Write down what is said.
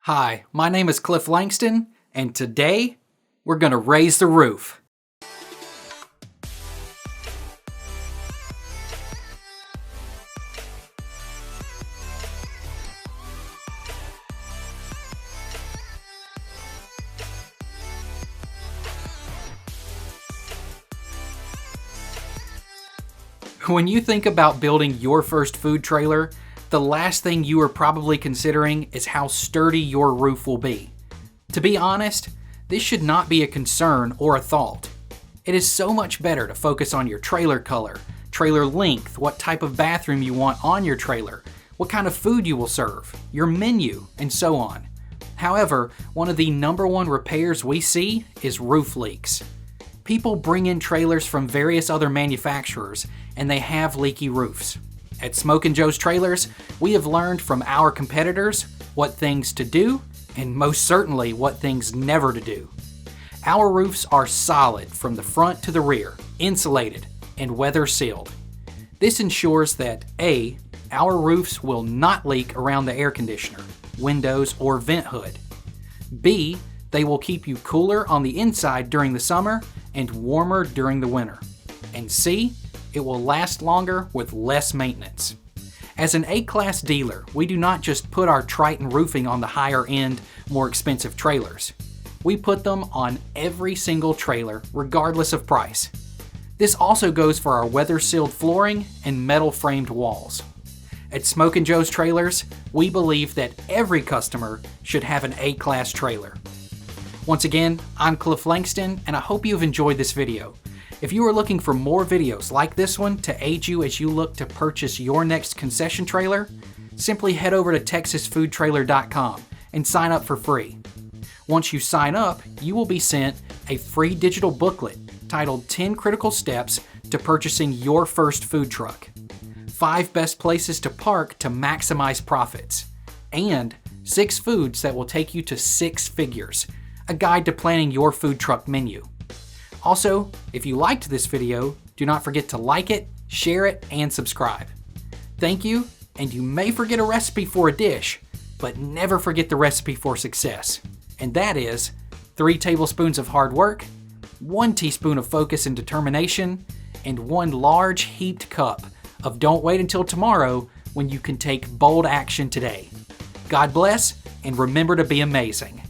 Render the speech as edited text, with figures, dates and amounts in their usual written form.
Hi, my name is Cliff Langston, and today we're going to raise the roof. When you think about building your first food trailer, the last thing you are probably considering is how sturdy your roof will be. To be honest, this should not be a concern or a thought. It is so much better to focus on your trailer color, trailer length, what type of bathroom you want on your trailer, what kind of food you will serve, your menu, and so on. However, one of the number one repairs we see is roof leaks. People bring in trailers from various other manufacturers and they have leaky roofs. At Smokin Joe's Trailers, we have learned from our competitors what things to do and most certainly what things never to do. Our roofs are solid from the front to the rear, insulated, and weather sealed. This ensures that A, our roofs will not leak around the air conditioner, windows, or vent hood. B, they will keep you cooler on the inside during the summer and warmer during the winter. And C, it will last longer with less maintenance. As an A-class dealer, we do not just put our Triton roofing on the higher end, more expensive trailers. We put them on every single trailer, regardless of price. This also goes for our weather-sealed flooring and metal-framed walls. At Smokin Joe's Trailers, we believe that every customer should have an A-class trailer. Once again, I'm Cliff Langston, and I hope you've enjoyed this video. If you are looking for more videos like this one to aid you as you look to purchase your next concession trailer, simply head over to texasfoodtrailer.com and sign up for free. Once you sign up, you will be sent a free digital booklet titled 10 Critical Steps to Purchasing Your First Food Truck, 5 Best Places to Park to Maximize Profits, and 6 Foods that will take you to 6 figures, a guide to planning your food truck menu. Also, if you liked this video, do not forget to like it, share it, and subscribe. Thank you, and you may forget a recipe for a dish, but never forget the recipe for success. And that is 3 tablespoons of hard work, 1 teaspoon of focus and determination, and 1 large heaped cup of don't wait until tomorrow when you can take bold action today. God bless, and remember to be amazing.